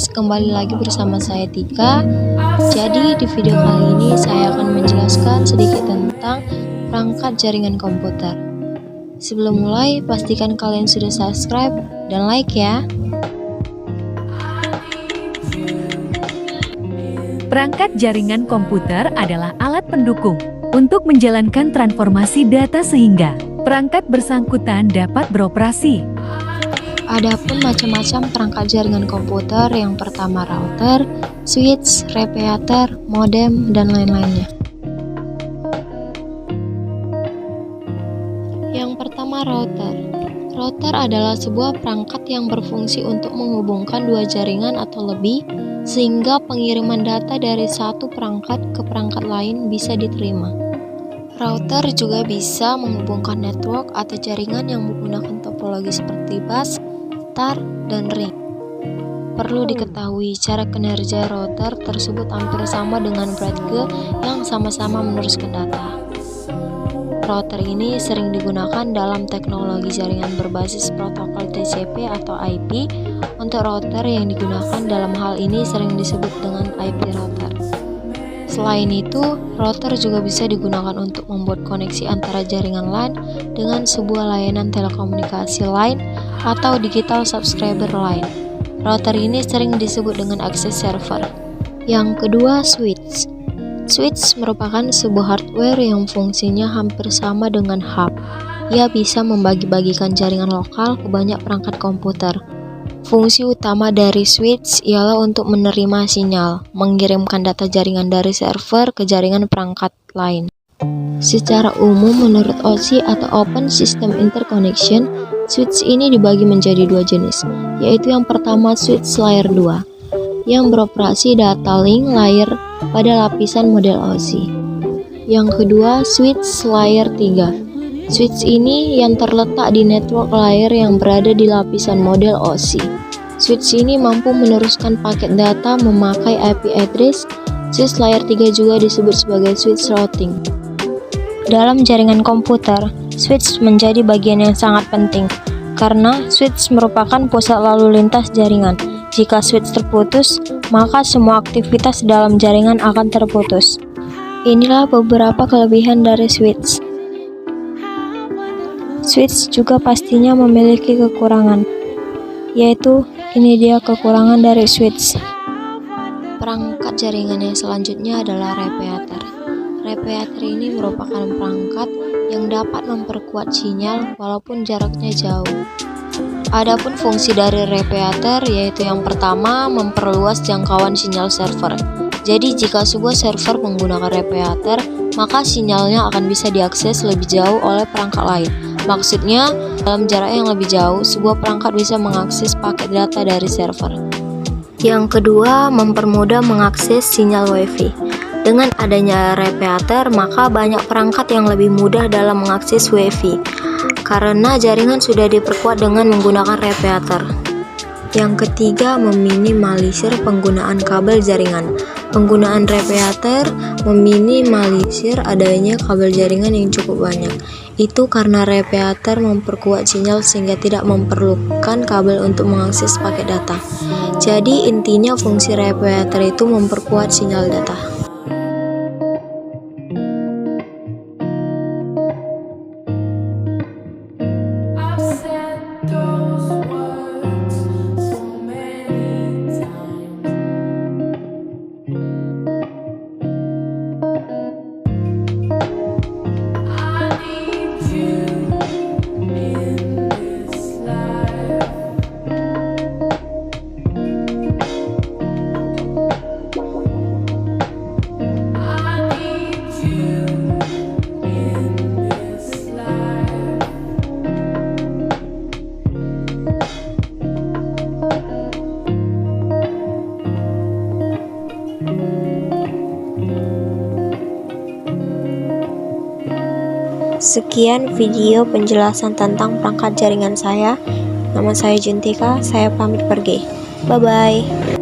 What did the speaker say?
guys, kembali lagi bersama saya Tika. Jadi di video kali ini saya akan menjelaskan sedikit tentang perangkat jaringan komputer. Sebelum mulai, pastikan kalian sudah subscribe dan like ya. Perangkat jaringan komputer adalah alat pendukung untuk menjalankan transformasi data sehingga perangkat bersangkutan dapat beroperasi. Adapun macam-macam perangkat jaringan komputer, yang pertama router, switch, repeater, modem, dan lain-lainnya. Yang pertama router. Router adalah sebuah perangkat yang berfungsi untuk menghubungkan dua jaringan atau lebih, sehingga pengiriman data dari satu perangkat ke perangkat lain bisa diterima. Router juga bisa menghubungkan network atau jaringan yang menggunakan topologi seperti bus, star, dan ring. Perlu diketahui, cara kinerja router tersebut hampir sama dengan Bradke yang sama-sama meneruskan data. Router ini sering digunakan dalam teknologi jaringan berbasis protokol TCP atau IP. Untuk router yang digunakan dalam hal ini sering disebut dengan IP router. Selain itu, router juga bisa digunakan untuk membuat koneksi antara jaringan LAN dengan sebuah layanan telekomunikasi lain atau digital subscriber lain. Router ini sering disebut dengan access server. Yang kedua, switch. Switch merupakan sebuah hardware yang fungsinya hampir sama dengan hub. Ia bisa membagi-bagikan jaringan lokal ke banyak perangkat komputer. Fungsi utama dari switch ialah untuk menerima sinyal, mengirimkan data jaringan dari server ke jaringan perangkat lain. Secara umum, menurut OSI atau Open System Interconnection, switch ini dibagi menjadi dua jenis, yaitu yang pertama switch layer 2, yang beroperasi data link layer pada lapisan model OSI. Yang kedua, switch layer 3. Switch ini yang terletak di network layer yang berada di lapisan model OSI. Switch ini mampu meneruskan paket data memakai IP address. Switch layer 3 juga disebut sebagai switch routing. Dalam jaringan komputer, switch menjadi bagian yang sangat penting karena switch merupakan pusat lalu lintas jaringan. Jika switch terputus, maka semua aktivitas dalam jaringan akan terputus. Inilah beberapa kelebihan dari switch. Switch juga pastinya memiliki kekurangan, yaitu ini dia kekurangan dari switch. Perangkat jaringan yang selanjutnya adalah repeater. Repeater ini merupakan perangkat yang dapat memperkuat sinyal walaupun jaraknya jauh. Adapun fungsi dari repeater yaitu yang pertama, memperluas jangkauan sinyal server. Jadi jika sebuah server menggunakan repeater, maka sinyalnya akan bisa diakses lebih jauh oleh perangkat lain. Maksudnya, dalam jarak yang lebih jauh, sebuah perangkat bisa mengakses paket data dari server. Yang kedua, mempermudah mengakses sinyal WiFi. Dengan adanya repeater, maka banyak perangkat yang lebih mudah dalam mengakses WiFi, karena jaringan sudah diperkuat dengan menggunakan repeater. Yang ketiga, meminimalisir penggunaan kabel jaringan. Penggunaan repeater meminimalisir adanya kabel jaringan yang cukup banyak. Itu karena repeater memperkuat sinyal sehingga tidak memerlukan kabel untuk mengakses paket data. Jadi intinya fungsi repeater itu memperkuat sinyal data. Sekian video penjelasan tentang perangkat jaringan saya. Nama saya Juntika, saya pamit pergi. Bye-bye.